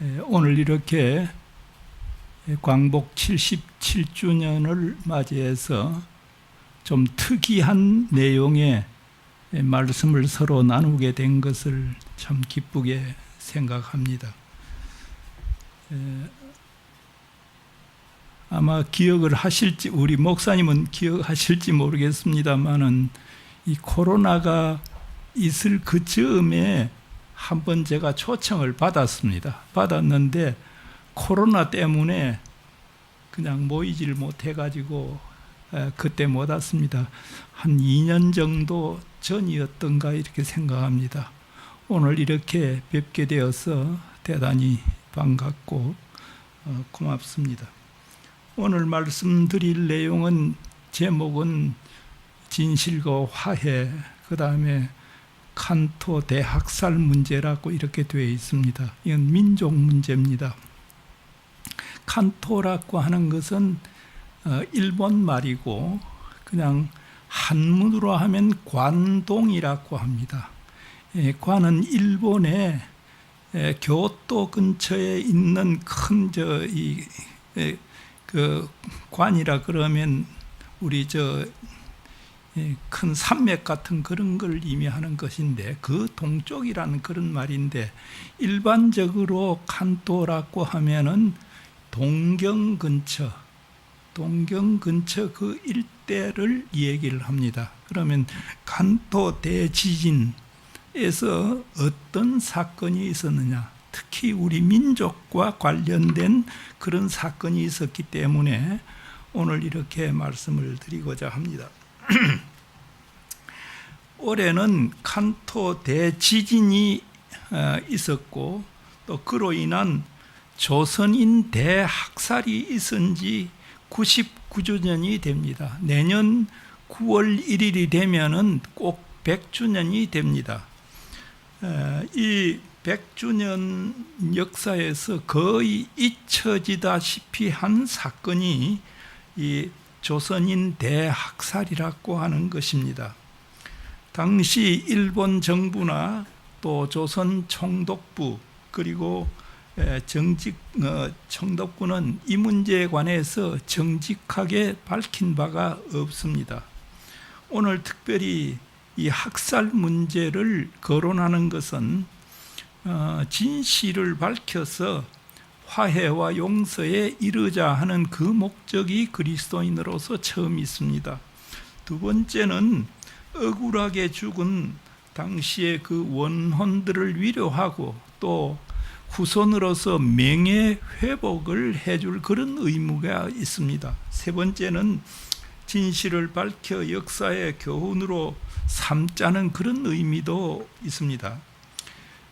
오늘 이렇게 광복 77주년을 맞이해서 좀 특이한 내용의 말씀을 서로 나누게 된 것을 참 기쁘게 생각합니다. 아마 기억을 하실지, 우리 목사님은 기억하실지 모르겠습니다만은 이 코로나가 있을 그 즈음에 한번 제가 초청을 받았는데 코로나 때문에 그냥 모이지를 못해가지고 그때 못 왔습니다. 한 2년 정도 전이었던가 이렇게 생각합니다. 오늘 이렇게 뵙게 되어서 대단히 반갑고 고맙습니다. 오늘 말씀드릴 내용은 제목은 진실과 화해, 그 다음에 칸토 대학살 문제라고 이렇게 되어 있습니다. 이건 민족 문제입니다. 칸토라고 하는 것은 일본 말이고 그냥 한문으로 하면 관동이라고 합니다. 관은 일본의 교토 근처에 있는 큰 그 관이라 그러면 우리 큰 산맥 같은 그런 걸 의미하는 것인데 그 동쪽이라는 그런 말인데 일반적으로 칸토라고 하면은 동경 근처 그 일대를 얘기를 합니다. 그러면 칸토 대지진에서 어떤 사건이 있었느냐, 특히 우리 민족과 관련된 그런 사건이 있었기 때문에 오늘 이렇게 말씀을 드리고자 합니다. 올해는 칸토 대지진이 있었고 또 그로 인한 조선인 대학살이 있은 지 99주년이 됩니다. 내년 9월 1일이 되면은 꼭 100주년이 됩니다. 이 100주년 역사에서 거의 잊혀지다시피 한 사건이 이 조선인 대학살이라고 하는 것입니다. 당시 일본 정부나 또 조선 총독부 그리고 총독부는 이 문제에 관해서 정직하게 밝힌 바가 없습니다. 오늘 특별히 이 학살 문제를 거론하는 것은 진실을 밝혀서 화해와 용서에 이르자 하는 그 목적이 그리스도인으로서 처음 있습니다. 두 번째는 억울하게 죽은 당시의 그 원혼들을 위로하고 또 후손으로서 명예 회복을 해줄 그런 의무가 있습니다. 세 번째는 진실을 밝혀 역사의 교훈으로 삼자는 그런 의미도 있습니다.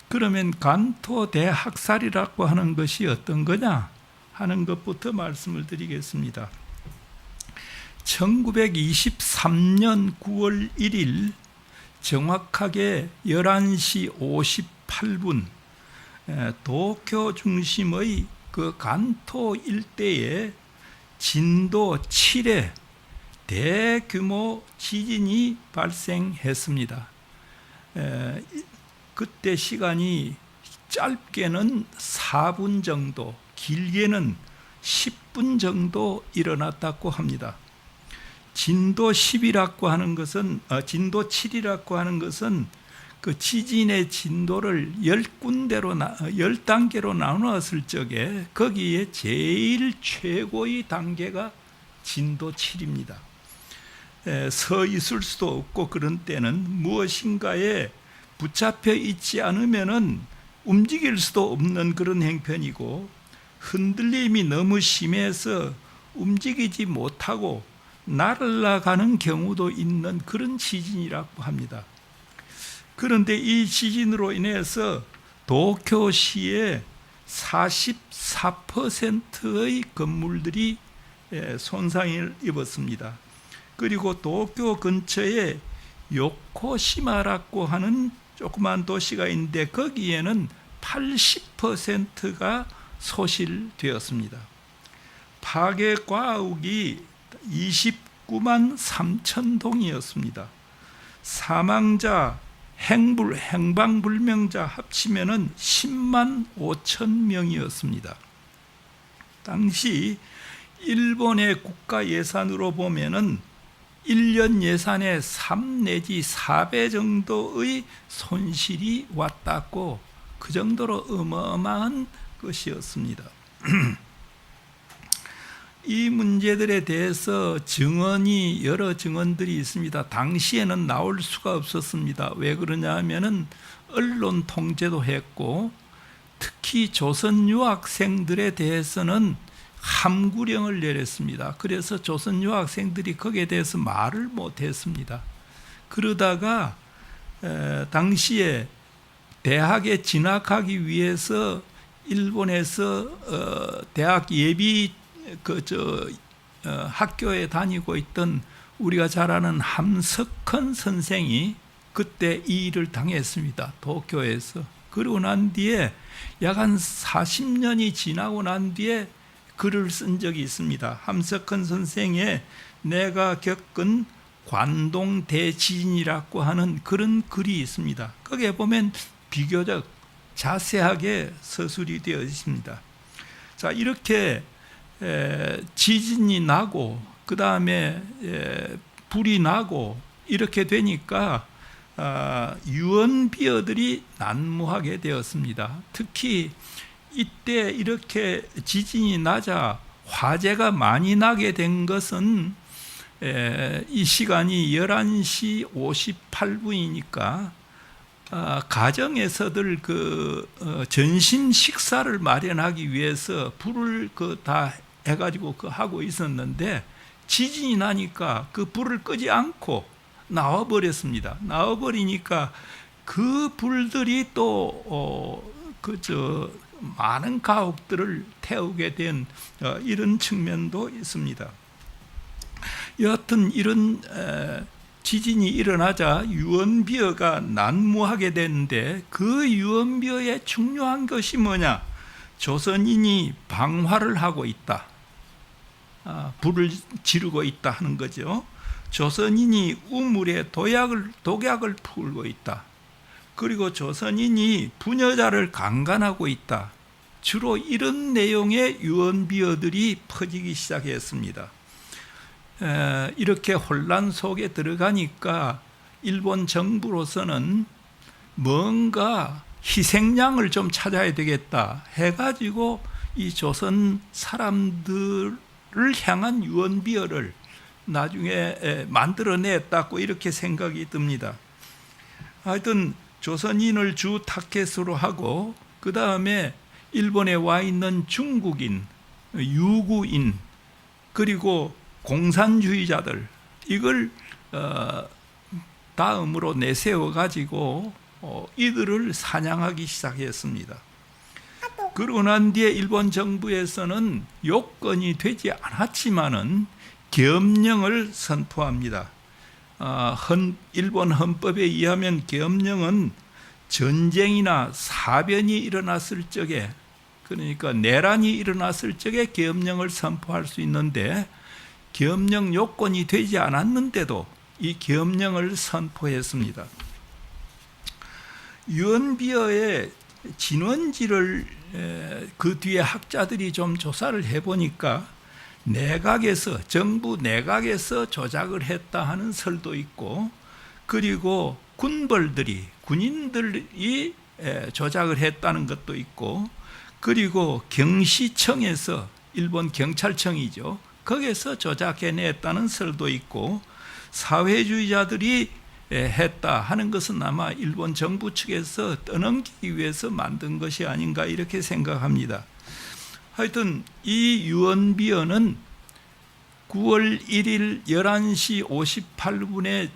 그러면 칸토 대학살이라고 하는 것이 어떤 거냐 하는 것부터 말씀을 드리겠습니다. 1923년 9월 1일 정확하게 11시 58분 도쿄 중심의 그 간토 일대에 진도 7의 대규모 지진이 발생했습니다. 그때 시간이 짧게는 4분 정도, 길게는 10분 정도 일어났다고 합니다. 진도 10이라고 하는 것은 진도 7이라고 하는 것은 그 지진의 진도를 10단계로 나누었을 적에 거기에 제일 최고의 단계가 진도 7입니다. 서 있을 수도 없고 그런 때는 무엇인가에 붙잡혀 있지 않으면은 움직일 수도 없는 그런 형편이고 흔들림이 너무 심해서 움직이지 못하고 날아가는 경우도 있는 그런 지진이라고 합니다. 그런데 이 지진으로 인해서 도쿄시의 44%의 건물들이 손상을 입었습니다. 그리고 도쿄 근처에 요코시마라고 하는 조그만 도시가 있는데 거기에는 80%가 소실되었습니다. 파괴 과옥이 29만 3천 동이었습니다. 사망자 행방불명자 합치면은 10만 5천 명이었습니다. 당시 일본의 국가 예산으로 보면은 1년 예산의 3 내지 4배 정도의 손실이 왔다고, 그 정도로 어마어마한 것이었습니다. 이 문제들에 대해서 여러 증언들이 있습니다. 당시에는 나올 수가 없었습니다. 왜 그러냐 하면은 언론 통제도 했고, 특히 조선 유학생들에 대해서는 함구령을 내렸습니다. 그래서 조선 유학생들이 거기에 대해서 말을 못했습니다. 그러다가 당시에 대학에 진학하기 위해서 일본에서 대학 예비 학교에 다니고 있던 우리가 잘 아는 함석헌 선생이 그때 이 일을 당했습니다. 도쿄에서. 그러고 난 뒤에 약 한 40년이 지나고 난 뒤에 글을 쓴 적이 있습니다. 함석헌 선생의 내가 겪은 관동 대지진이라고 하는 그런 글이 있습니다. 거기에 보면 비교적 자세하게 서술이 되어 있습니다. 자, 이렇게 지진이 나고 그 다음에 불이 나고 이렇게 되니까 유언비어들이 난무하게 되었습니다. 특히 이때 이렇게 지진이 나자 화재가 많이 나게 된 것은 이 시간이 11시 58분이니까 가정에서들 전신 식사를 마련하기 위해서 불을 다 해가지고 하고 있었는데, 지진이 나니까 그 불을 끄지 않고 나와버렸습니다. 나와버리니까 그 불들이 또 많은 가옥들을 태우게 된 이런 측면도 있습니다. 여하튼 이런 지진이 일어나자 유언비어가 난무하게 되는데, 그 유언비어의 중요한 것이 뭐냐? 조선인이 방화를 하고 있다, 불을 지르고 있다 하는 거죠. 조선인이 우물에 독약을 풀고 있다. 그리고 조선인이 부녀자를 강간하고 있다. 주로 이런 내용의 유언비어들이 퍼지기 시작했습니다. 이렇게 혼란 속에 들어가니까 일본 정부로서는 뭔가 희생양을 좀 찾아야 되겠다 해가지고 이 조선 사람들을 향한 유언비어를 나중에 만들어냈다고 이렇게 생각이 듭니다. 하여튼 조선인을 주 타켓으로 하고, 그 다음에 일본에 와 있는 중국인, 유구인, 그리고 공산주의자들, 이걸 다음으로 내세워 가지고 이들을 사냥하기 시작했습니다. 그러고 난 뒤에 일본 정부에서는 요건이 되지 않았지만은 계엄령을 선포합니다. 일본 헌법에 의하면 계엄령은 전쟁이나 사변이 일어났을 적에, 그러니까 내란이 일어났을 적에 계엄령을 선포할 수 있는데, 계엄령 요건이 되지 않았는데도 이 계엄령을 선포했습니다. 유언비어의 진원지를 그 뒤에 학자들이 좀 조사를 해보니까 정부 내각에서 조작을 했다 하는 설도 있고, 그리고 군인들이 조작을 했다는 것도 있고, 그리고 경시청에서, 일본 경찰청이죠, 거기에서 조작해냈다는 설도 있고, 사회주의자들이 했다 하는 것은 아마 일본 정부 측에서 떠넘기기 위해서 만든 것이 아닌가 이렇게 생각합니다. 하여튼 이 유언비어는 9월 1일 11시 58분에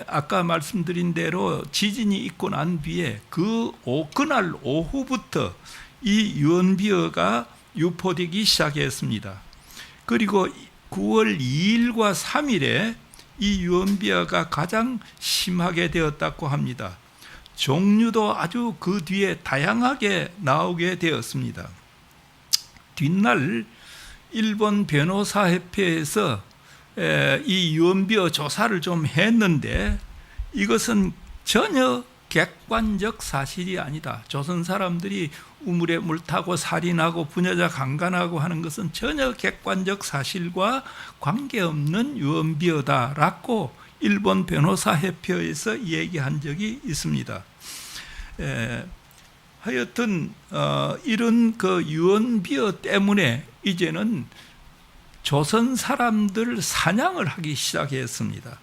아까 말씀드린 대로 지진이 있고 난 뒤에 그날 오후부터 이 유언비어가 유포되기 시작했습니다. 그리고 9월 2일과 3일에 이 유언비어가 가장 심하게 되었다고 합니다. 종류도 아주 그 뒤에 다양하게 나오게 되었습니다. 뒷날 일본 변호사협회에서 이 유언비어 조사를 좀 했는데, 이것은 전혀 객관적 사실이 아니다. 조선 사람들이 우물에 물 타고 살인하고 부녀자 강간하고 하는 것은 전혀 객관적 사실과 관계없는 유언비어다라고 일본 변호사협회에서 얘기한 적이 있습니다. 하여튼 이런 그 유언비어 때문에 이제는 조선 사람들 사냥을 하기 시작했습니다.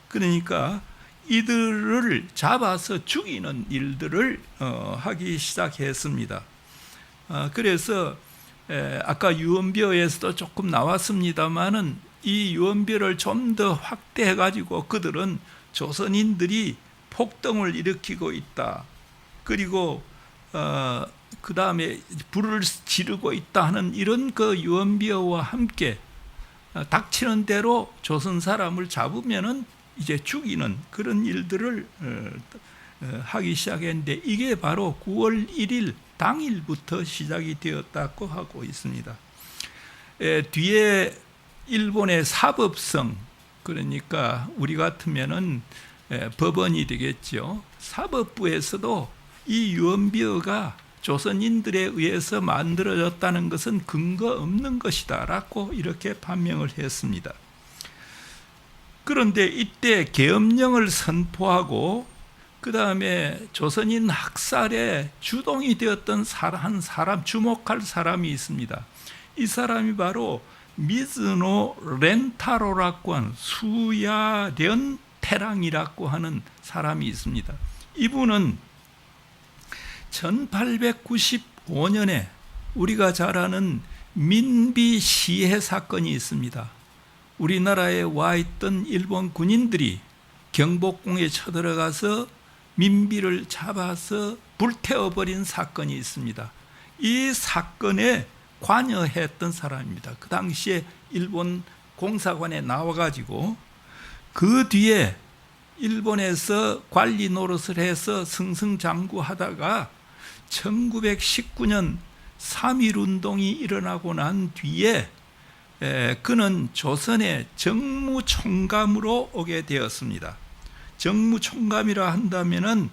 그러니까 이들을 잡아서 죽이는 일들을 하기 시작했습니다. 그래서 아까 유언비어에서도 조금 나왔습니다마는 이 유언비어를 좀 더 확대해 가지고 그들은 조선인들이 폭동을 일으키고 있다. 그리고 그 다음에 불을 지르고 있다 하는 이런 그 유언비어와 함께 닥치는 대로 조선 사람을 잡으면은 이제 죽이는 그런 일들을 하기 시작했는데 이게 바로 9월 1일 당일부터 시작이 되었다고 하고 있습니다. 뒤에 일본의 사법성, 그러니까 우리 같으면은 법원이 되겠죠. 사법부에서도 이 유언비어가 조선인들에 의해서 만들어졌다는 것은 근거 없는 것이다 라고 이렇게 판명을 했습니다. 그런데 이때 계엄령을 선포하고 그 다음에 조선인 학살에 주동이 되었던 한 사람, 주목할 사람이 있습니다. 이 사람이 바로 미즈노 렌타로라고 하는 수야련 태랑이라고 하는 사람이 있습니다. 이분은 1895년에 우리가 잘 아는 민비 시해 사건이 있습니다. 우리나라에 와 있던 일본 군인들이 경복궁에 쳐들어가서 민비를 잡아서 불태워버린 사건이 있습니다. 이 사건에 관여했던 사람입니다. 그 당시에 일본 공사관에 나와가지고 그 뒤에 일본에서 관리 노릇을 해서 승승장구하다가 1919년 3.1운동이 일어나고 난 뒤에 그는 조선의 정무총감으로 오게 되었습니다. 정무총감이라 한다면은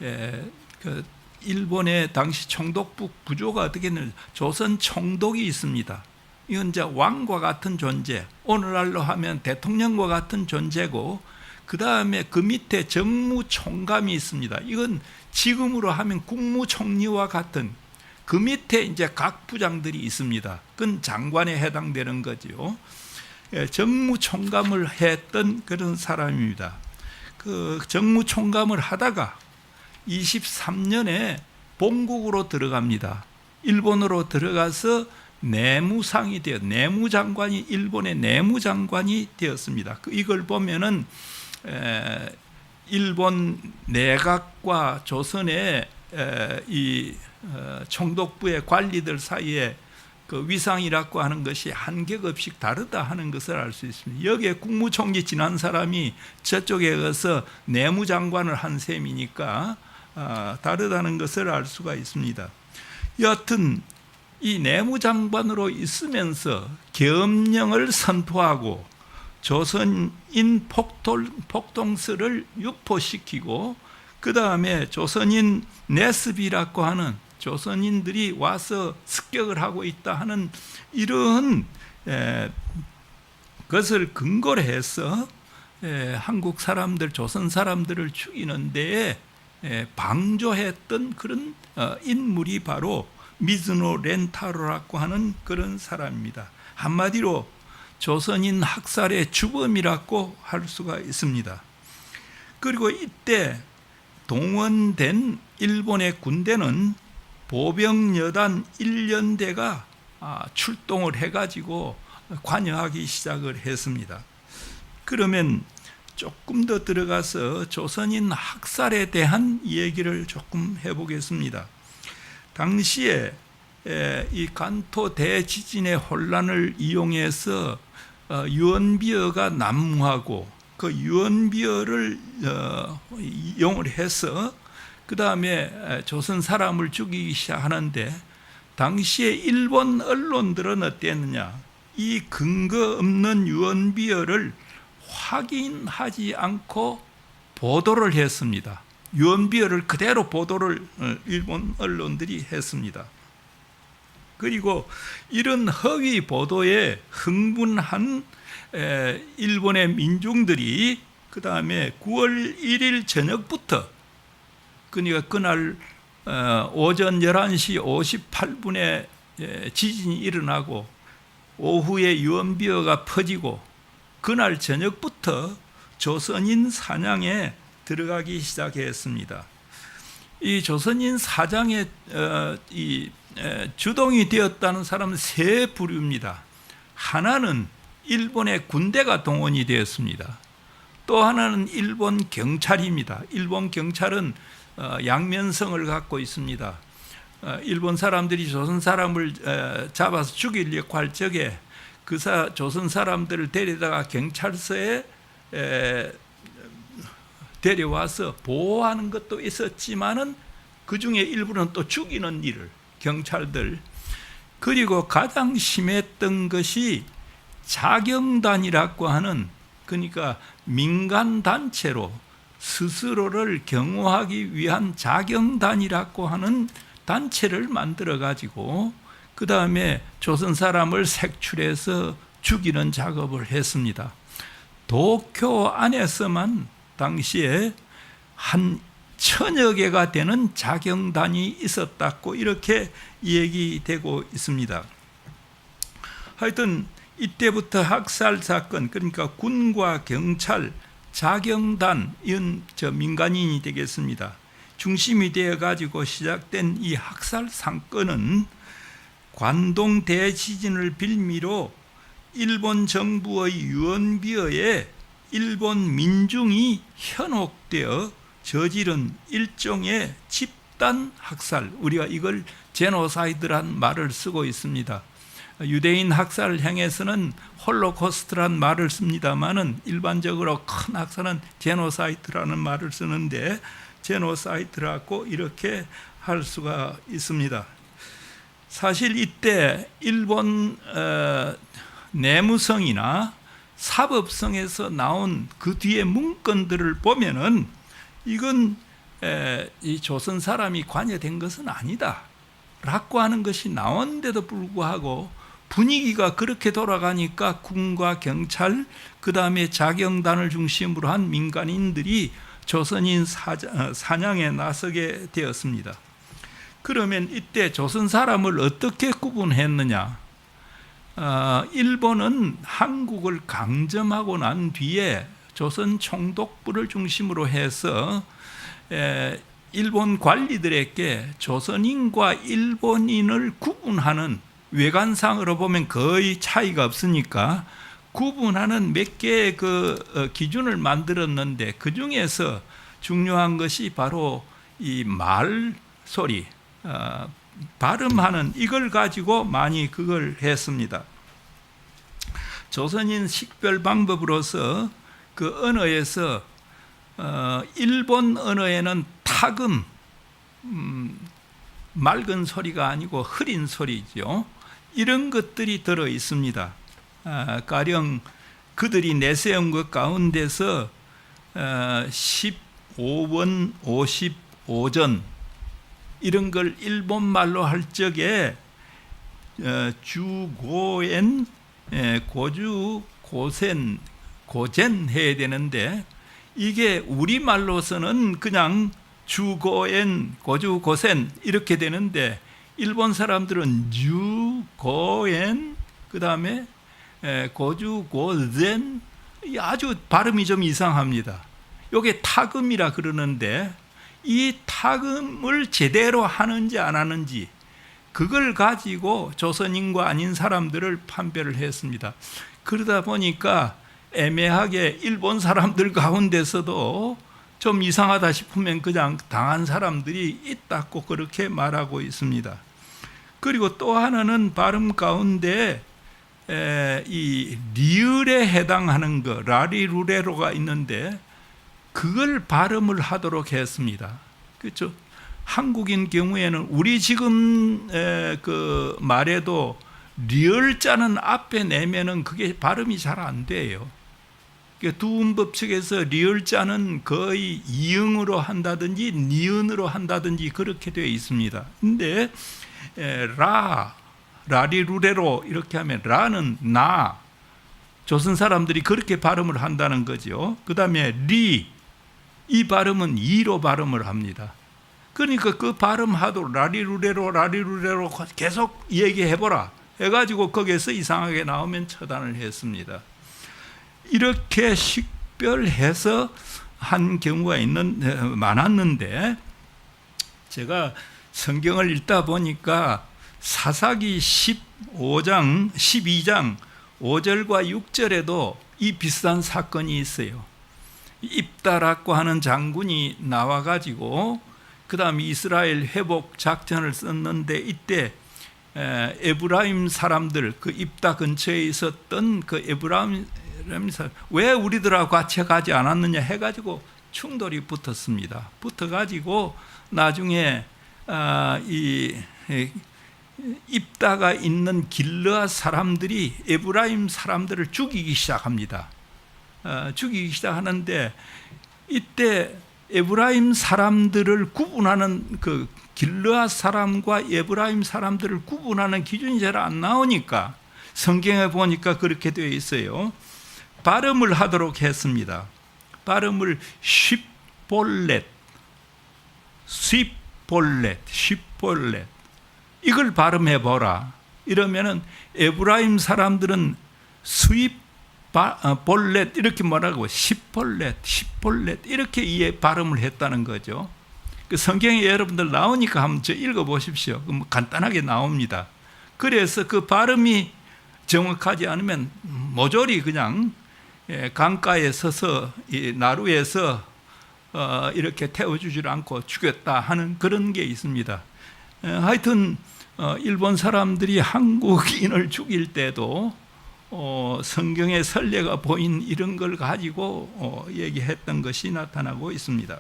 그 일본의 당시 총독부 구조가 어떻게 되냐면 조선 총독이 있습니다. 이건 이제 왕과 같은 존재, 오늘날로 하면 대통령과 같은 존재고, 그 다음에 그 밑에 정무총감이 있습니다. 이건 지금으로 하면 국무총리와 같은, 그 밑에 이제 각 부장들이 있습니다. 그건 장관에 해당되는 거죠. 정무총감을 했던 그런 사람입니다. 그 정무총감을 하다가 23년에 본국으로 들어갑니다. 일본으로 들어가서 내무상이 되어 내무장관이 일본의 내무장관이 되었습니다. 이걸 보면은 일본 내각과 조선의 이 총독부의 관리들 사이에 그 위상이라고 하는 것이 한계급씩 다르다 하는 것을 알 수 있습니다. 여기에 국무총리 지난 사람이 저쪽에 가서 내무장관을 한 셈이니까 다르다는 것을 알 수가 있습니다. 여하튼 이 내무장관으로 있으면서 계엄령을 선포하고 조선인 폭동설을 유포시키고 그 다음에 조선인 내습이라고 하는 조선인들이 와서 습격을 하고 있다 하는 이런 것을 근거로 해서 한국 사람들, 조선 사람들을 죽이는 데에 방조했던 그런 인물이 바로 미즈노 렌타로라고 하는 그런 사람입니다. 한마디로 조선인 학살의 주범이라고 할 수가 있습니다. 그리고 이때 동원된 일본의 군대는 보병여단 1년대가 출동을 해가지고 관여하기 시작을 했습니다. 그러면 조금 더 들어가서 조선인 학살에 대한 얘기를 조금 해보겠습니다. 당시에 이 간토 대지진의 혼란을 이용해서 유언비어가 난무하고 그 유언비어를 이용을 해서 그 다음에 조선 사람을 죽이기 시작하는데 당시에 일본 언론들은 어땠느냐, 이 근거 없는 유언비어를 확인하지 않고 보도를 했습니다. 유언비어를 그대로 보도를 일본 언론들이 했습니다. 그리고 이런 허위 보도에 흥분한 일본의 민중들이 그 다음에 9월 1일 저녁부터, 그러니까 그날 오전 11시 58분에 지진이 일어나고 오후에 유언비어가 퍼지고 그날 저녁부터 조선인 사냥에 들어가기 시작했습니다. 이 조선인 사장에 주동이 되었다는 사람은 세 부류입니다. 하나는 일본의 군대가 동원이 되었습니다. 또 하나는 일본 경찰입니다. 일본 경찰은 양면성을 갖고 있습니다. 일본 사람들이 조선 사람을 잡아서 죽이려고 할 적에 그 조선 사람들을 데려다가 경찰서에 데려와서 보호하는 것도 있었지만은 그 중에 일부는 또 죽이는 일을, 경찰들. 그리고 가장 심했던 것이 자경단이라고 하는, 그러니까 민간단체로 스스로를 경호하기 위한 자경단이라고 하는 단체를 만들어 가지고 그 다음에 조선 사람을 색출해서 죽이는 작업을 했습니다. 도쿄 안에서만 당시에 한 1000여 개가 되는 자경단이 있었다고 이렇게 얘기되고 있습니다. 하여튼 이때부터 학살 사건, 그러니까 군과 경찰, 자경단, 이런 민간인이 되겠습니다. 중심이 되어 가지고 시작된 이 학살 사건은 관동 대지진을 빌미로 일본 정부의 유언비어에 일본 민중이 현혹되어 저지른 일종의 집단 학살, 우리가 이걸 제노사이드란 말을 쓰고 있습니다. 유대인 학살을 향해서는 홀로코스트란 말을 씁니다만은 일반적으로 큰 학살은 제노사이드라는 말을 쓰는데 제노사이드라고 이렇게 할 수가 있습니다. 사실 이때 일본 내무성이나 사법성에서 나온 그 뒤에 문건들을 보면은 이건 이 조선 사람이 관여된 것은 아니다 라고 하는 것이 나왔는데도 불구하고 분위기가 그렇게 돌아가니까 군과 경찰, 그 다음에 자경단을 중심으로 한 민간인들이 조선인 사냥에 나서게 되었습니다. 그러면 이때 조선 사람을 어떻게 구분했느냐? 일본은 한국을 강점하고 난 뒤에 조선 총독부를 중심으로 해서 일본 관리들에게 조선인과 일본인을 구분하는, 외관상으로 보면 거의 차이가 없으니까 구분하는 몇 개의 그 기준을 만들었는데 그 중에서 중요한 것이 바로 이 말소리, 발음하는 이걸 가지고 많이 그걸 했습니다. 조선인 식별 방법으로서 그 언어에서 일본 언어에는 타금, 맑은 소리가 아니고 흐린 소리죠. 이런 것들이 들어 있습니다. 가령 그들이 내세운 것 가운데서 15원, 55전 이런 걸 일본말로 할 적에 주고엔, 고주, 고센, 고젠 해야 되는데 이게 우리말로서는 그냥 주고엔, 고주, 고센 이렇게 되는데 일본 사람들은 주고엔, 그 다음에 고주, 고젠, 아주 발음이 좀 이상합니다. 이게 타금이라 그러는데 이 타금을 제대로 하는지 안 하는지 그걸 가지고 조선인과 아닌 사람들을 판별을 했습니다. 그러다 보니까 애매하게 일본 사람들 가운데서도 좀 이상하다 싶으면 그냥 당한 사람들이 있다고 그렇게 말하고 있습니다. 그리고 또 하나는 발음 가운데 이 리을에 해당하는 거, 라리루레로가 있는데 그걸 발음을 하도록 했습니다. 그렇죠? 한국인 경우에는 우리 지금 그 말에도 리을자는 앞에 내면은 그게 발음이 잘 안 돼요. 두음법칙에서 리을자는 거의 이응으로 한다든지 니은으로 한다든지 그렇게 되어 있습니다. 근데 라리루레로 이렇게 하면 라는 나, 조선 사람들이 그렇게 발음을 한다는 거죠. 그 다음에 이 발음은 이로 발음을 합니다. 그러니까 그 발음하도록 라리루레로 계속 얘기해보라 해가지고 거기에서 이상하게 나오면 처단을 했습니다. 이렇게 식별해서 한 경우가 많았는데, 제가 성경을 읽다 보니까 사사기 12장 5절과 6절에도 이 비슷한 사건이 있어요. 입다라고 하는 장군이 나와가지고 그 다음 이스라엘 회복 작전을 썼는데, 이때 에브라임 사람들, 그 입다 근처에 있었던 그 에브라임 사람, 왜 우리들하고 같이 가지 않았느냐 해가지고 충돌이 붙었습니다. 붙어가지고 나중에 이 입다가 있는 길르앗 사람들이 에브라임 사람들을 죽이기 시작합니다. 죽이기 시작하는데, 이때 에브라임 사람들을 구분하는 그 길르앗 사람과 에브라임 사람들을 구분하는 기준이 잘 안 나오니까 성경에 보니까 그렇게 되어 있어요. 발음을 하도록 했습니다. 발음을 쉽볼렛 이걸 발음해 보라. 이러면은 에브라임 사람들은 볼렛 이렇게 말하고 십볼렛 이렇게 발음을 했다는 거죠. 그 성경에 여러분들 나오니까 한번 읽어 보십시오. 간단하게 나옵니다. 그래서 그 발음이 정확하지 않으면 모조리 그냥 강가에 서서 나루에서 이렇게 태워주질 않고 죽였다 하는 그런 게 있습니다. 하여튼 일본 사람들이 한국인을 죽일 때도 성경의 선례가 보인 이런 걸 가지고 얘기했던 것이 나타나고 있습니다.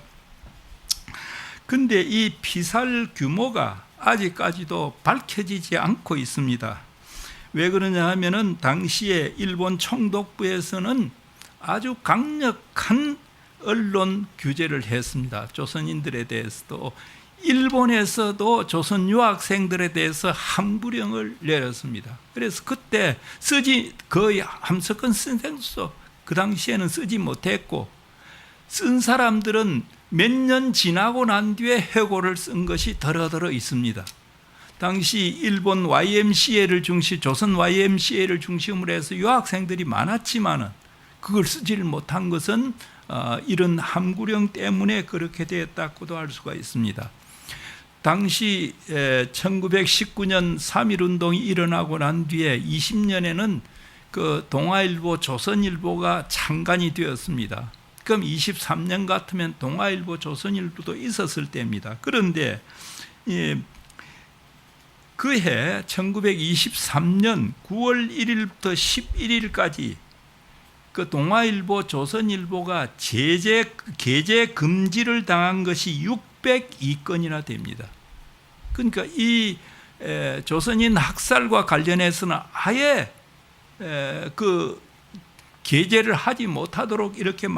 근데 이 피살 규모가 아직까지도 밝혀지지 않고 있습니다. 왜 그러냐 하면은 당시에 일본 총독부에서는 아주 강력한 언론 규제를 했습니다. 조선인들에 대해서도, 일본에서도 조선 유학생들에 대해서 함부령을 내렸습니다. 그래서 그때 거의 함석헌 선생도 그 당시에는 쓰지 못했고, 쓴 사람들은 몇 년 지나고 난 뒤에 해고를 쓴 것이 더러더러 있습니다. 당시 일본 YMCA를 조선 YMCA를 중심으로 해서 유학생들이 많았지만은 그걸 쓰지를 못한 것은 이런 함구령 때문에 그렇게 되었다고도 할 수가 있습니다. 당시 1919년 3.1운동이 일어나고 난 뒤에 20년에는 그 동아일보, 조선일보가 창간이 되었습니다. 그럼 23년 같으면 동아일보, 조선일보도 있었을 때입니다. 그런데 그해 1923년 9월 1일부터 11일까지 그 동아일보, 조선일보가 게재 금지를 당한 것이 602건이나 됩니다. 그러니까 이 조선인 학살과 관련해서는 아예 그 게재를 하지 못하도록 이렇게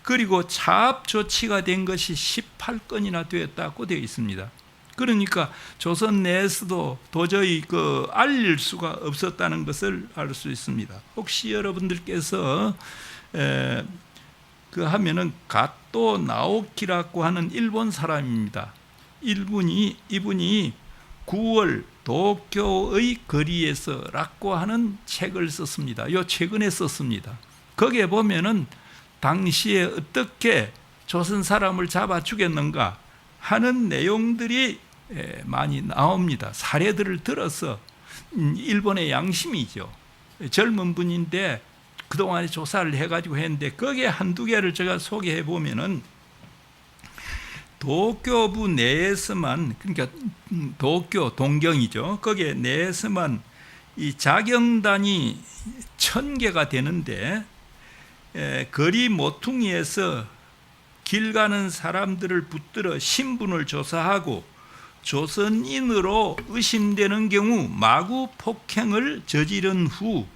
그리고 차압 조치가 된 것이 18건이나 되었다고 되어 있습니다. 그러니까 조선 내에서도 도저히 알릴 수가 없었다는 것을 알 수 있습니다. 혹시 여러분들께서 하면은 가토 나오키라고 하는 일본 사람입니다. 이분이 9월 도쿄의 거리에서라고 하는 책을 썼습니다. 이 최근에 썼습니다. 거기에 보면은 당시에 어떻게 조선 사람을 잡아 죽였는가 하는 내용들이 많이 나옵니다. 사례들을 들어서 일본의 양심이죠. 젊은 분인데 그동안에 조사를 해가지고 했는데 거기에 한두 개를 제가 소개해 보면은 도쿄부 내에서만, 그러니까 도쿄 동경이죠. 거기에 내에서만 이 자경단이 1000개가 되는데 거리 모퉁이에서 길 가는 사람들을 붙들어 신분을 조사하고 조선인으로 의심되는 경우 마구 폭행을 저지른 후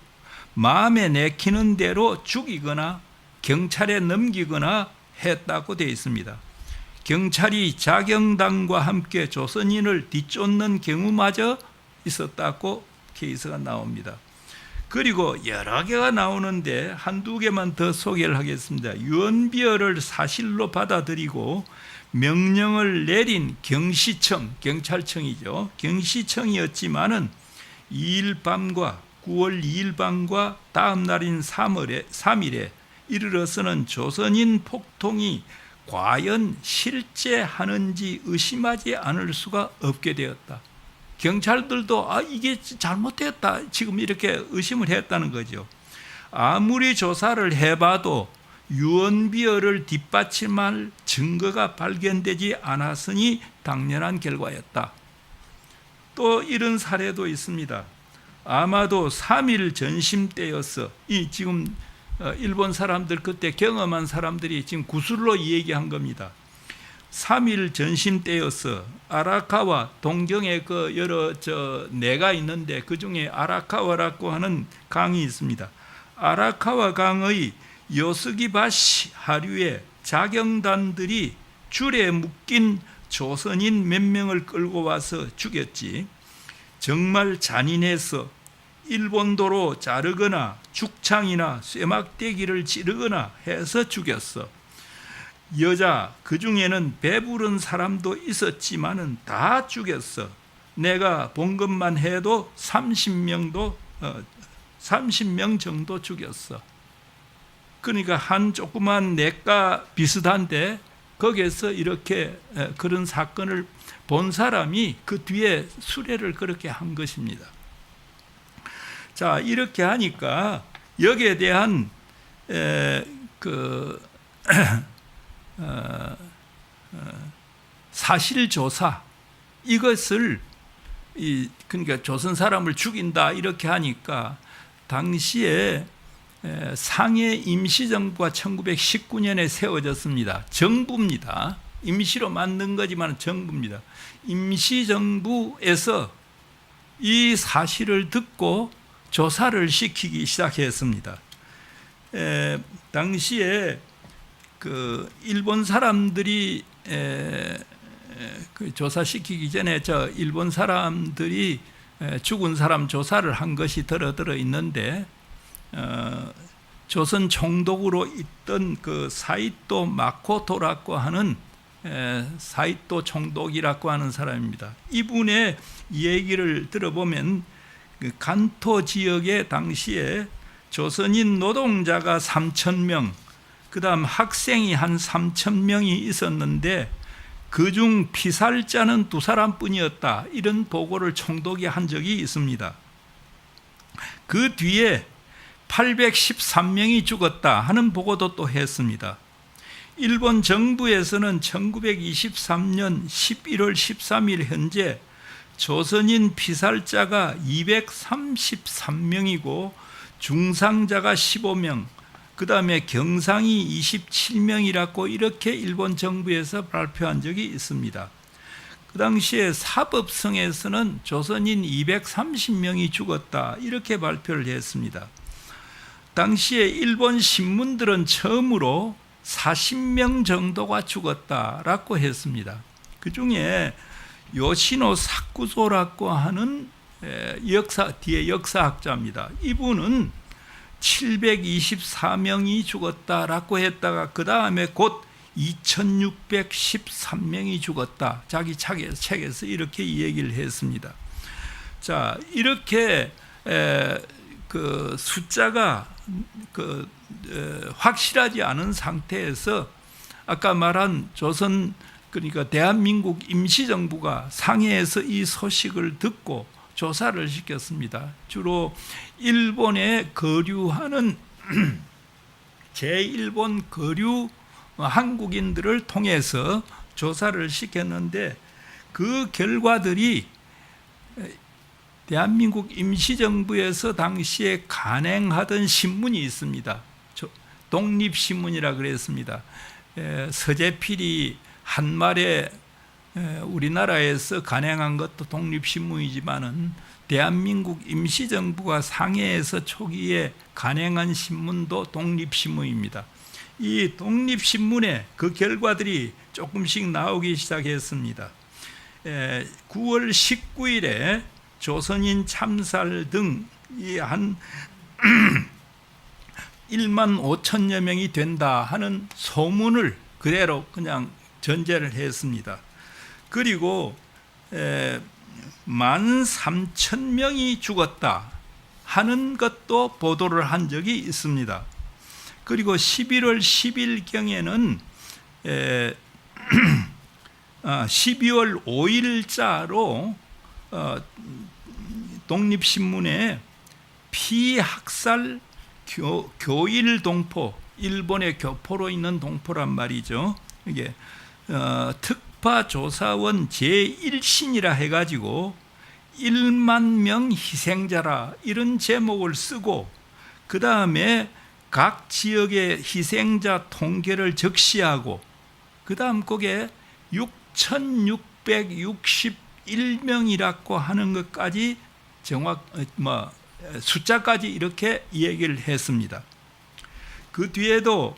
마음에 내키는 대로 죽이거나 경찰에 넘기거나 했다고 되어 있습니다. 경찰이 자경단과 함께 조선인을 뒤쫓는 경우마저 있었다고 케이스가 나옵니다. 그리고 여러 개가 나오는데 한두 개만 더 소개를 하겠습니다. 유언비어를 사실로 받아들이고 명령을 내린 경시청, 경찰청이죠. 경시청이었지만은 2일 밤과 9월 2일 밤과 다음 날인 3일에 이르러서는 조선인 폭동이 과연 실제 하는지 의심하지 않을 수가 없게 되었다. 경찰들도 이게 잘못됐다 지금 이렇게 의심을 했다는 거죠. 아무리 조사를 해봐도 유언비어를 뒷받침할 증거가 발견되지 않았으니 당연한 결과였다. 또 이런 사례도 있습니다. 아마도 3일 전심 때였어. 이 지금 일본 사람들 그때 경험한 사람들이 지금 구술로 얘기한 겁니다. 3일 전심 때였어. 아라카와 동경에 그 여러 내가 있는데 그 중에 아라카와라고 하는 강이 있습니다. 아라카와 강의 요스기바시 하류에 자경단들이 줄에 묶인 조선인 몇 명을 끌고 와서 죽였지. 정말 잔인해서 일본도로 자르거나 죽창이나 쇠막대기를 찌르거나 해서 죽였어. 여자 그 중에는 배부른 사람도 있었지만은 다 죽였어. 내가 본 것만 해도 30명 정도 죽였어. 그러니까 한 조그만 냇가 비슷한데 거기에서 이렇게 그런 사건을 본 사람이 그 뒤에 수레를 그렇게 한 것입니다. 자, 이렇게 하니까 여기에 대한 사실조사 이것을 그러니까 조선 사람을 죽인다 이렇게 하니까 당시에 상해 임시정부가 1919년에 세워졌습니다. 정부입니다. 임시로 만든 거지만 정부입니다. 임시정부에서 이 사실을 듣고 조사를 시키기 시작했습니다. 당시에 그 일본 사람들이 그 조사시키기 전에 일본 사람들이 죽은 사람 조사를 한 것이 들어 있는데 조선 총독으로 있던 그 사이토 마코토라고 하는 사이토 총독이라고 하는 사람입니다. 이분의 얘기를 들어보면 그 간토 지역에 당시에 조선인 노동자가 3,000명, 그 다음 학생이 한 3,000명이 있었는데 그중 피살자는 2사람뿐이었다. 이런 보고를 총독이 한 적이 있습니다. 그 뒤에 813명이 죽었다 하는 보고도 또 했습니다. 일본 정부에서는 1923년 11월 13일 현재 조선인 피살자가 233명이고 중상자가 15명, 그 다음에 경상이 27명이라고 이렇게 일본 정부에서 발표한 적이 있습니다. 그 당시에 사법성에서는 조선인 230명이 죽었다 이렇게 발표를 했습니다. 당시에 일본 신문들은 처음으로 40명 정도가 죽었다라고 했습니다. 그 중에 요시노 사쿠소라고 하는 뒤에 역사학자입니다. 이분은 724명이 죽었다라고 했다가 그 다음에 곧 2613명이 죽었다. 자기 책에서 이렇게 얘기를 했습니다. 자, 이렇게 그 숫자가 확실하지 않은 상태에서 아까 말한 조선 그러니까 대한민국 임시정부가 상해에서 이 소식을 듣고 조사를 시켰습니다. 주로 일본에 거류하는 제1본 거류 한국인들을 통해서 조사를 시켰는데 그 결과들이 대한민국 임시정부에서 당시에 간행하던 신문이 있습니다. 독립신문이라 그랬습니다. 서재필이 한말에 우리나라에서 간행한 것도 독립신문이지만은 대한민국 임시정부가 상해에서 초기에 간행한 신문도 독립신문입니다. 이 독립신문에 그 결과들이 조금씩 나오기 시작했습니다. 9월 19일에 조선인 참살 등이 한 1만 5천여 명이 된다 하는 소문을 그대로 그냥 전제를 했습니다. 그리고 13,000명이 죽었다 하는 것도 보도를 한 적이 있습니다. 그리고 11월 10일경에는 12월 5일자로 독립신문에 피학살 교일 동포, 일본의 교포로 있는 동포란 말이죠. 이게 특파조사원 제1신이라 해가지고 1만 명 희생자라 이런 제목을 쓰고 그 다음에 각 지역의 희생자 통계를 적시하고 그 다음 거기에 6,661명이라고 하는 것까지 숫자까지 이렇게 얘기를 했습니다. 그 뒤에도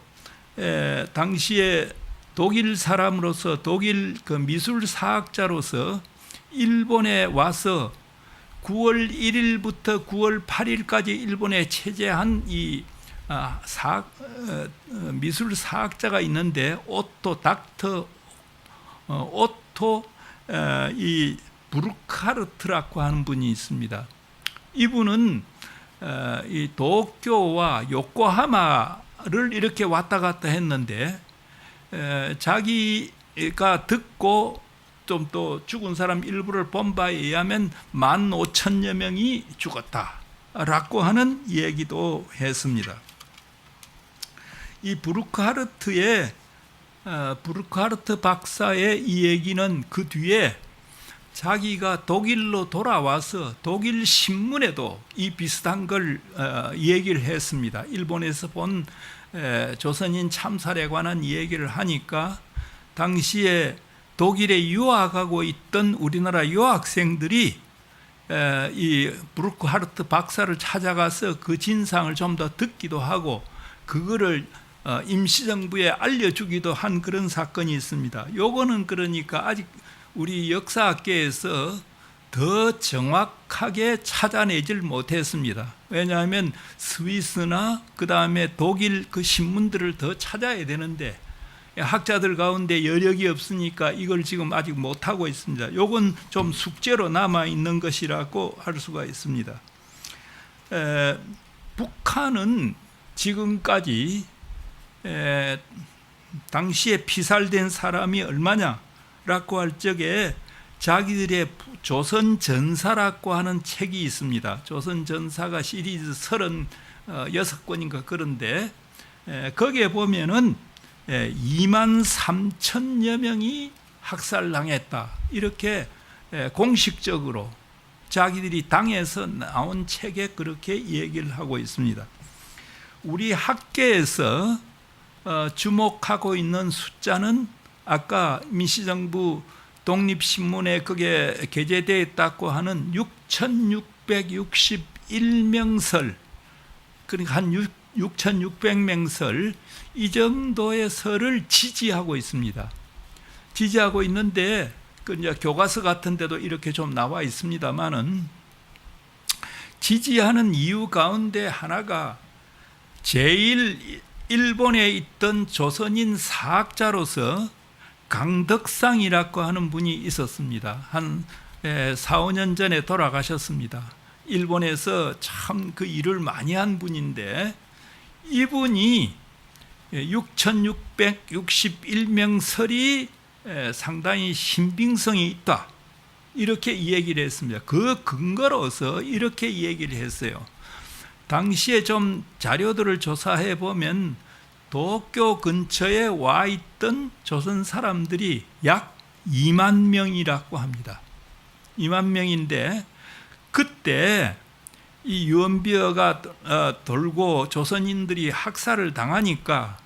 당시에 독일 사람으로서 독일 그 미술사학자로서 일본에 와서 9월 1일부터 9월 8일까지 일본에 체제한 이 미술사학자가 있는데 오토 이 부르카르트라고 하는 분이 있습니다. 이분은 이 도쿄와 요코하마를 이렇게 왔다 갔다 했는데 자기가 듣고 좀 또 죽은 사람 일부를 본 바에 의하면 15,000여 명이 죽었다라고 하는 얘기도 했습니다. 이 부르카르트 박사의 이 얘기는 그 뒤에 자기가 독일로 돌아와서 독일 신문에도 이 비슷한 걸 얘기를 했습니다. 일본에서 본 조선인 참살에 관한 얘기를 하니까 당시에 독일에 유학하고 있던 우리나라 유학생들이 이 부르크하르트 박사를 찾아가서 그 진상을 좀 더 듣기도 하고 그거를 임시정부에 알려주기도 한 그런 사건이 있습니다. 요거는 그러니까 아직 우리 역사학계에서 더 정확하게 찾아내질 못했습니다. 왜냐하면 스위스나 그 다음에 독일 그 신문들을 더 찾아야 되는데 학자들 가운데 여력이 없으니까 이걸 지금 아직 못하고 있습니다. 요건 좀 숙제로 남아있는 것이라고 할 수가 있습니다. 북한은 지금까지 당시에 피살된 사람이 얼마냐라고 할 적에 자기들의 조선전사라고 하는 책이 있습니다. 조선전사가 시리즈 36권인가 그런데 거기에 보면은 23,000여 명이 학살당했다 이렇게 공식적으로 자기들이 당에서 나온 책에 그렇게 얘기를 하고 있습니다. 우리 학계에서 주목하고 있는 숫자는 아까 민시정부 독립신문에 그게 게재되어 있다고 하는 6,661명설 그러니까 한 6,600명설 이 정도의 설을 지지하고 있습니다. 지지하고 있는데 그 이제 교과서 같은 데도 이렇게 좀 나와 있습니다만은 지지하는 이유 가운데 하나가 제일 일본에 있던 조선인 사학자로서 강덕상이라고 하는 분이 있었습니다. 한 4, 5년 전에 돌아가셨습니다. 일본에서 참 그 일을 많이 한 분인데 이분이 6,661명설이 상당히 신빙성이 있다 이렇게 얘기를 했습니다. 그 근거로서 이렇게 얘기를 했어요. 당시에 좀 자료들을 조사해 보면 도쿄 근처에 와 있던 조선 사람들이 약 2만 명이라고 합니다. 2만 명인데 그때 이 유언비어가 돌고 조선인들이 학살을 당하니까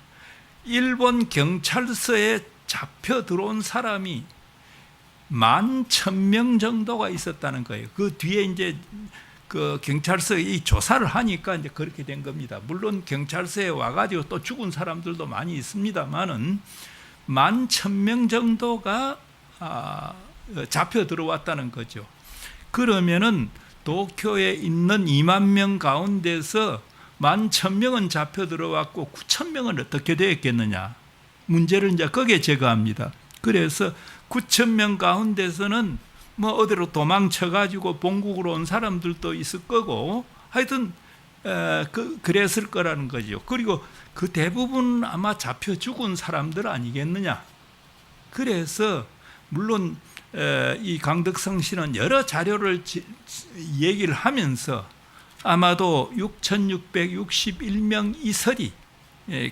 일본 경찰서에 잡혀 들어온 사람이 11,000명 정도가 있었다는 거예요. 그 뒤에 이제 그 경찰서에 이 조사를 하니까 이제 그렇게 된 겁니다. 물론 경찰서에 와가지고 또 죽은 사람들도 많이 있습니다만은 11,000명 정도가 잡혀 들어왔다는 거죠. 그러면은 도쿄에 있는 2만 명 가운데서 11,000명은 잡혀 들어왔고 9,000명은 어떻게 되었겠느냐. 문제를 이제 거기에 제거합니다. 그래서 9,000명 가운데서는 뭐 어디로 도망쳐가지고 본국으로 온 사람들도 있을 거고 하여튼 그랬을 거라는 거죠. 그리고 그 대부분 아마 잡혀 죽은 사람들 아니겠느냐. 그래서 물론 이 강덕성 씨는 여러 자료를 얘기를 하면서 아마도 6,661명 이설이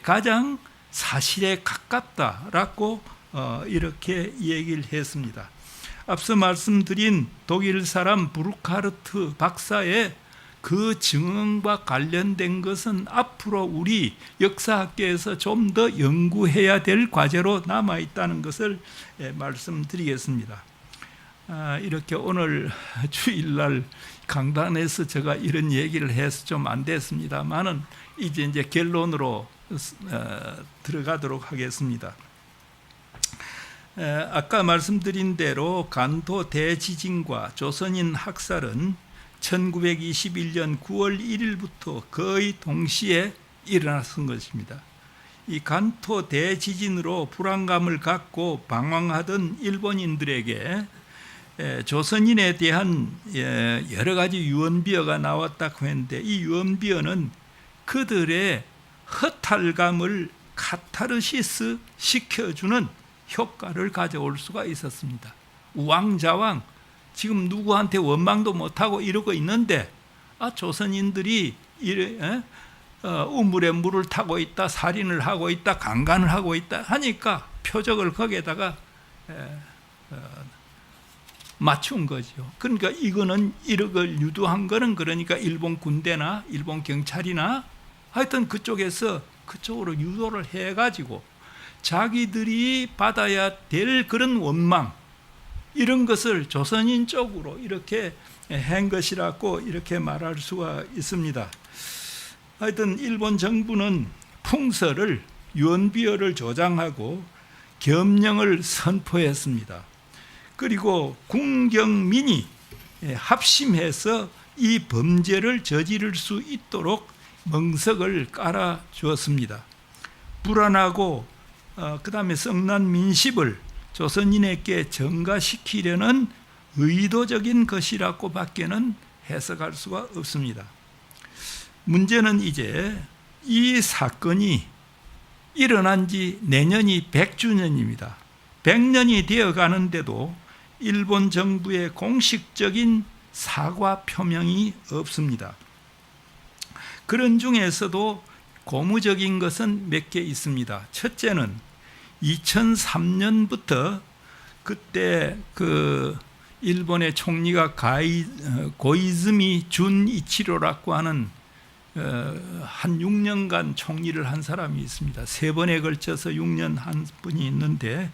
가장 사실에 가깝다라고 이렇게 얘기를 했습니다. 앞서 말씀드린 독일 사람 브루크하르트 박사의 그 증언과 관련된 것은 앞으로 우리 역사학계에서 좀 더 연구해야 될 과제로 남아있다는 것을 말씀드리겠습니다. 이렇게 오늘 주일날 강단에서 제가 이런 얘기를 해서 좀 안 됐습니다만은 이제 결론으로 들어가도록 하겠습니다. 아까 말씀드린 대로 간토 대지진과 조선인 학살은 1921년 9월 1일부터 거의 동시에 일어났던 것입니다. 이 간토 대지진으로 불안감을 갖고 방황하던 일본인들에게 조선인에 대한 여러 가지 유언비어가 나왔다고 했는데 이 유언비어는 그들의 허탈감을 카타르시스 시켜주는 효과를 가져올 수가 있었습니다. 우왕좌왕 지금 누구한테 원망도 못하고 이러고 있는데 조선인들이 우물에 물을 타고 있다, 살인을 하고 있다, 강간을 하고 있다 하니까 표적을 거기에다가 맞춘 거죠. 그러니까 이거는 이력을 유도한 거는 그러니까 일본 군대나 일본 경찰이나 하여튼 그쪽으로 유도를 해가지고 자기들이 받아야 될 그런 원망 이런 것을 조선인 쪽으로 이렇게 한 것이라고 이렇게 말할 수가 있습니다. 하여튼 일본 정부는 풍서를 유언비어를 조장하고 겸령을 선포했습니다. 그리고 궁경민이 합심해서 이 범죄를 저지를 수 있도록 멍석을 깔아 주었습니다. 불안하고 그 다음에 썩난 민심을 조선인에게 전가시키려는 의도적인 것이라고 밖에는 해석할 수가 없습니다. 문제는 이제 이 사건이 일어난 지 내년이 100주년입니다. 100년이 되어 가는데도 일본 정부의 공식적인 사과 표명이 없습니다. 그런 중에서도 고무적인 것은 몇 개 있습니다. 첫째는 2003년부터 그때 그 일본의 총리가 고이즈미 준이치로라고 하는 한 6년간 총리를 한 사람이 있습니다. 3번에 걸쳐서 6년 한 분이 있는데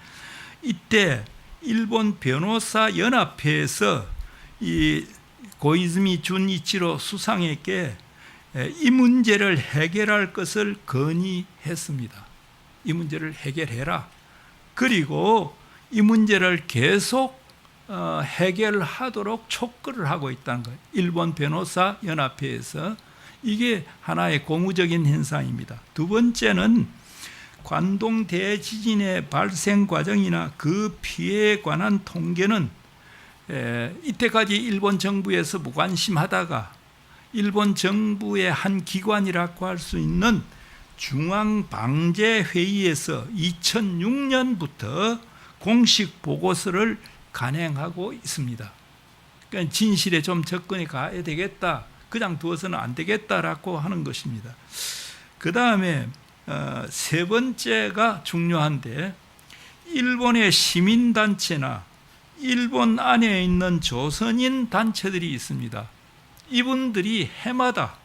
이때 일본 변호사 연합회에서 이 고이즈미 준이치로 수상에게 이 문제를 해결할 것을 건의했습니다. 이 문제를 해결해라. 그리고 이 문제를 계속 해결하도록 촉구를 하고 있다는 거예요. 일본 변호사 연합회에서. 이게 하나의 고무적인 현상입니다. 두 번째는 관동 대지진의 발생 과정이나 그 피해에 관한 통계는 이때까지 일본 정부에서 무관심하다가 일본 정부의 한 기관이라고 할 수 있는 중앙방재회의에서 2006년부터 공식 보고서를 간행하고 있습니다. 그러니까 진실에 좀 접근해 가야 되겠다. 그냥 두어서는 안 되겠다라고 하는 것입니다. 그 다음에 세 번째가 중요한데 일본의 시민단체나 일본 안에 있는 조선인 단체들이 있습니다. 이분들이 해마다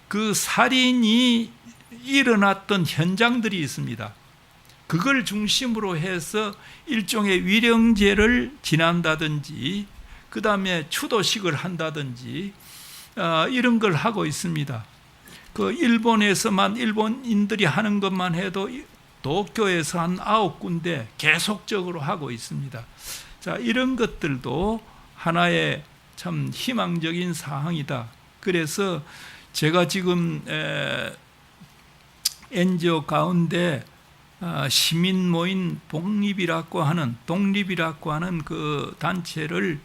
그 살인이 일어났던 현장들이 있습니다. 그걸 중심으로 해서 일종의 위령제를 지난다든지 그 다음에 추도식을 한다든지 이런 걸 하고 있습니다. 그 일본에서만 일본인들이 하는 것만 해도 도쿄에서 한 9군데 계속적으로 하고 있습니다. 자, 이런 것들도 하나의 참 희망적인 사항이다. 그래서 제가 지금 NGO 가운데 시민 모임 독립이라고 하는 그 단체를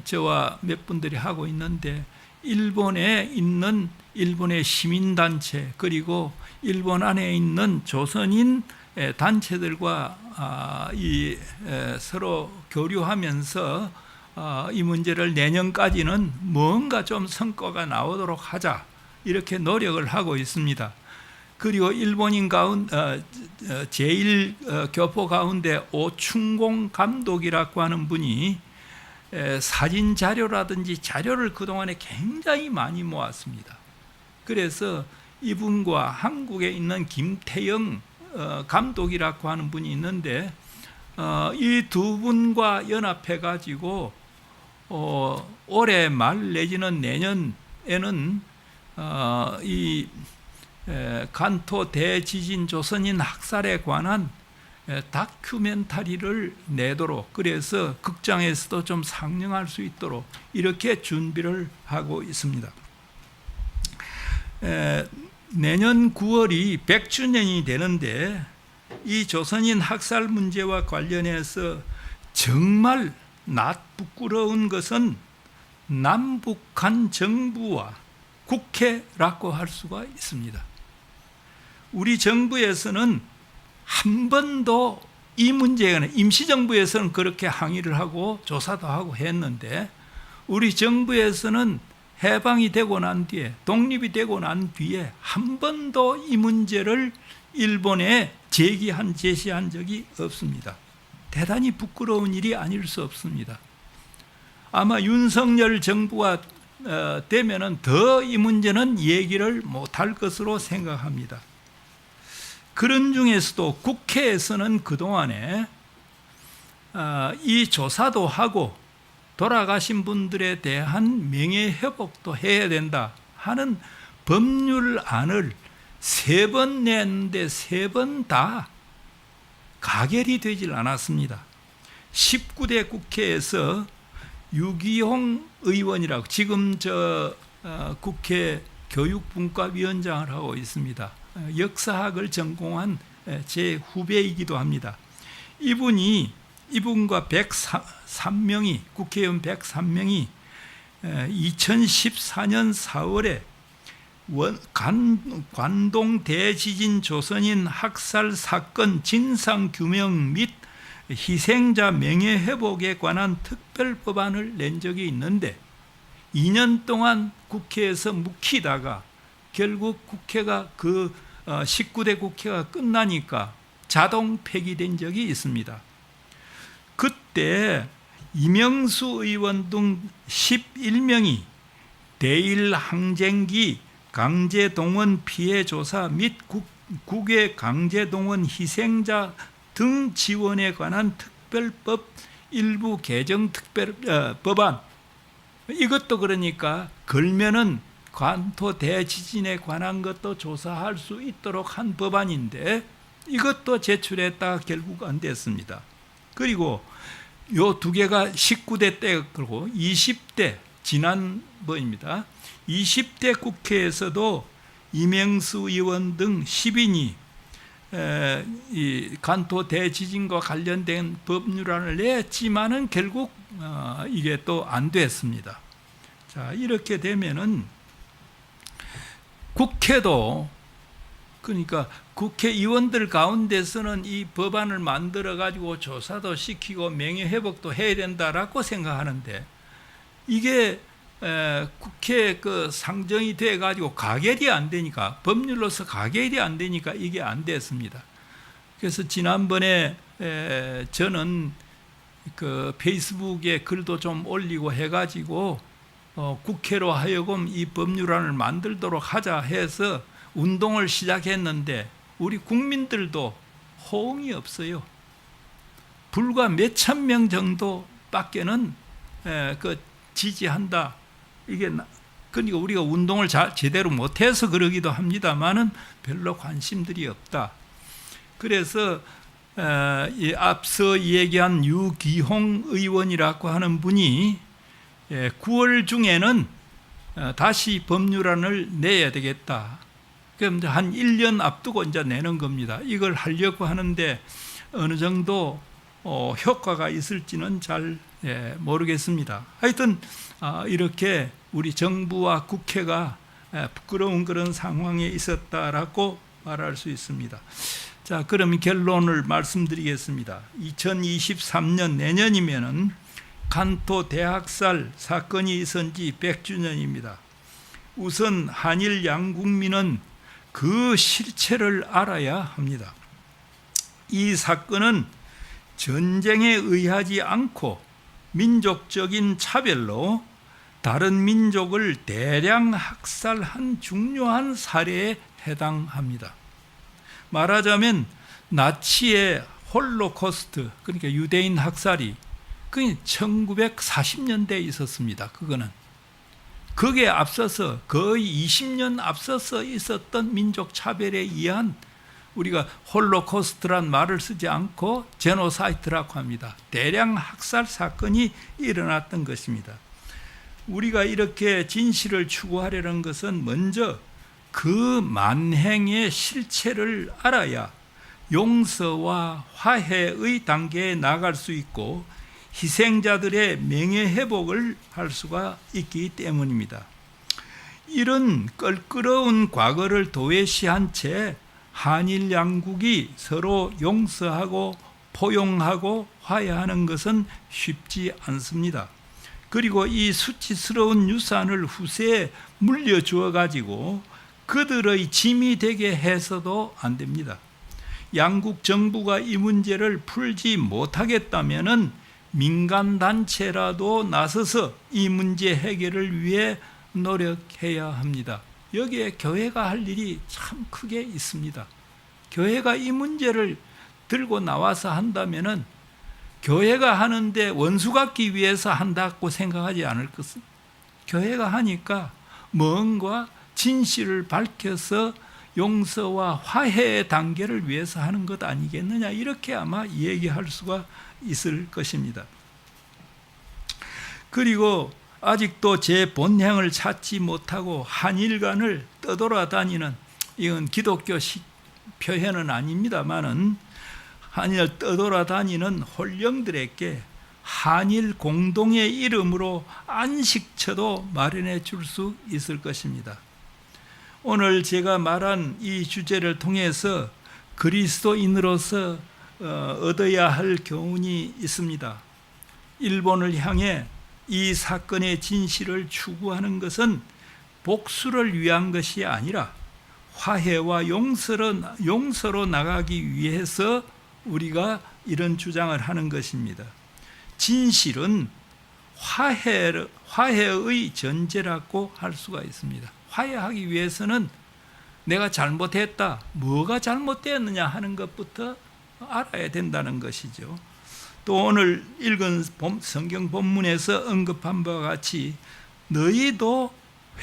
저와 몇 분들이 하고 있는데, 일본에 있는 일본의 시민단체 그리고 일본 안에 있는 조선인 단체들과 서로 교류하면서 이 문제를 내년까지는 뭔가 좀 성과가 나오도록 하자, 이렇게 노력을 하고 있습니다. 그리고 일본인 제1교포 가운데 오충공 감독이라고 하는 분이 사진 자료라든지 자료를 그동안에 굉장히 많이 모았습니다. 그래서 이분과 한국에 있는 김태영 감독이라고 하는 분이 있는데, 이 두 분과 연합해 가지고 올해 말 내지는 내년에는 이 간토 대지진 조선인 학살에 관한 다큐멘터리를 내도록, 그래서 극장에서도 좀 상영할 수 있도록 이렇게 준비를 하고 있습니다. 내년 9월이 100주년이 되는데, 이 조선인 학살 문제와 관련해서 정말 부끄러운 것은 남북한 정부와 국회라고 할 수가 있습니다. 우리 정부에서는 한 번도 이 문제에 관해, 임시정부에서는 그렇게 항의를 하고 조사도 하고 했는데, 우리 정부에서는 해방이 되고 난 뒤에, 독립이 되고 난 뒤에 한 번도 이 문제를 일본에 제시한 적이 없습니다. 대단히 부끄러운 일이 아닐 수 없습니다. 아마 윤석열 정부가 되면은 더 이 문제는 얘기를 못할 것으로 생각합니다. 그런 중에서도 국회에서는 그동안에 이 조사도 하고 돌아가신 분들에 대한 명예회복도 해야 된다 하는 법률안을 3번 냈는데 3번 다 가결이 되질 않았습니다. 19대 국회에서 유기용 의원이라고, 지금 국회 교육분과위원장을 하고 있습니다. 역사학을 전공한 제 후배이기도 합니다. 이분과 103명이, 국회의원 103명이 2014년 4월에 관동 대지진 조선인 학살 사건 진상규명 및 희생자 명예회복에 관한 특별법안을 낸 적이 있는데, 2년 동안 국회에서 묵히다가 결국 국회가 19대 국회가 끝나니까 자동 폐기된 적이 있습니다. 그때 이명수 의원 등 11명이 대일 항쟁기 강제동원 피해 조사 및 국외 강제동원 희생자 등 지원에 관한 특별법 일부 개정 법안, 이것도 그러니까 걸면은 관토 대지진에 관한 것도 조사할 수 있도록 한 법안인데, 이것도 제출했다가 결국 안 됐습니다. 그리고 요 두 개가 19대 때, 그리고 20대 지난번입니다. 20대 국회에서도 이명수 의원 등 10인이 이 간토 대지진과 관련된 법률안을 냈지만은 결국 이게 또 안 됐습니다. 자, 이렇게 되면은 국회도, 그러니까 국회의원들 가운데서는 이 법안을 만들어 가지고 조사도 시키고 명예회복도 해야 된다라고 생각하는데, 이게 국회 상정이 돼 가지고 가결이 안 되니까, 법률로서 가결이 안 되니까 이게 안 됐습니다. 그래서 지난번에 저는 페이스북에 글도 좀 올리고 해 가지고 국회로 하여금 이 법률안을 만들도록 하자 해서 운동을 시작했는데, 우리 국민들도 호응이 없어요. 불과 몇천 명 정도밖에는 지지한다. 이게 그러니까 우리가 운동을 제대로 못해서 그러기도 합니다만은 별로 관심들이 없다. 그래서 앞서 얘기한 유기홍 의원이라고 하는 분이 9월 중에는 다시 법률안을 내야 되겠다. 그럼 한 1년 앞두고 이제 내는 겁니다. 이걸 하려고 하는데 어느 정도 효과가 있을지는 잘 모르겠습니다. 하여튼 이렇게 우리 정부와 국회가 부끄러운 그런 상황에 있었다라고 말할 수 있습니다. 자, 그럼 결론을 말씀드리겠습니다. 2023년 내년이면은 간토 대학살 사건이 있은 지 100주년입니다. 우선 한일 양국민은 그 실체를 알아야 합니다. 이 사건은 전쟁에 의하지 않고 민족적인 차별로 다른 민족을 대량 학살한 중요한 사례에 해당합니다. 말하자면 나치의 홀로코스트, 그러니까 유대인 학살이 1940년대에 있었습니다. 그거는 거기에 앞서서 거의 20년 앞서서 있었던 민족 차별에 의한, 우리가 홀로코스트란 말을 쓰지 않고 제노사이트라고 합니다. 대량 학살 사건이 일어났던 것입니다. 우리가 이렇게 진실을 추구하려는 것은 먼저 그 만행의 실체를 알아야 용서와 화해의 단계에 나갈 수 있고 희생자들의 명예회복을 할 수가 있기 때문입니다. 이런 껄끄러운 과거를 도외시한 채 한일 양국이 서로 용서하고 포용하고 화해하는 것은 쉽지 않습니다. 그리고 이 수치스러운 유산을 후세에 물려주어 가지고 그들의 짐이 되게 해서도 안 됩니다. 양국 정부가 이 문제를 풀지 못하겠다면은 민간단체라도 나서서 이 문제 해결을 위해 노력해야 합니다. 여기에 교회가 할 일이 참 크게 있습니다. 교회가 이 문제를 들고 나와서 한다면은 교회가 하는데 원수 갖기 위해서 한다고 생각하지 않을 것은, 교회가 하니까 뭔가 진실을 밝혀서 용서와 화해의 단계를 위해서 하는 것 아니겠느냐, 이렇게 아마 얘기할 수가 있을 것입니다. 그리고 아직도 제 본향을 찾지 못하고 한일 간을 떠돌아다니는, 이건 기독교식 표현은 아닙니다만은 한일 떠돌아다니는 홀령들에게 한일 공동의 이름으로 안식처도 마련해 줄 수 있을 것입니다. 오늘 제가 말한 이 주제를 통해서 그리스도인으로서 얻어야 할 교훈이 있습니다. 일본을 향해 이 사건의 진실을 추구하는 것은 복수를 위한 것이 아니라 화해와 용서로 나가기 위해서 우리가 이런 주장을 하는 것입니다. 진실은 화해의 전제라고 할 수가 있습니다. 화해하기 위해서는 내가 잘못했다, 뭐가 잘못되었느냐 하는 것부터 알아야 된다는 것이죠. 또 오늘 읽은 성경 본문에서 언급한 바와 같이 너희도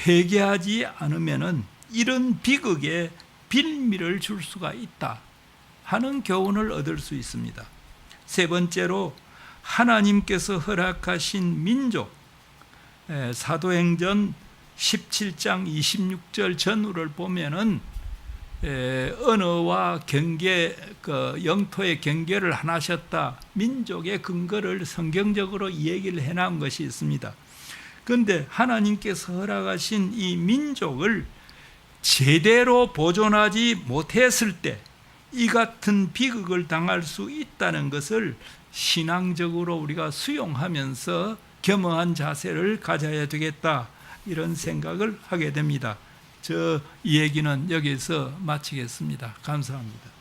회개하지 않으면은 이런 비극에 빌미를 줄 수가 있다 하는 교훈을 얻을 수 있습니다. 세 번째로 하나님께서 허락하신 민족, 사도행전 17장 26절 전후를 보면은 언어와 경계, 영토의 경계를 하나셨다, 민족의 근거를 성경적으로 얘기를 해놓은 것이 있습니다. 그런데 하나님께서 허락하신 이 민족을 제대로 보존하지 못했을 때 이 같은 비극을 당할 수 있다는 것을 신앙적으로 우리가 수용하면서 겸허한 자세를 가져야 되겠다, 이런 생각을 하게 됩니다. 저 얘기는 여기서 마치겠습니다. 감사합니다.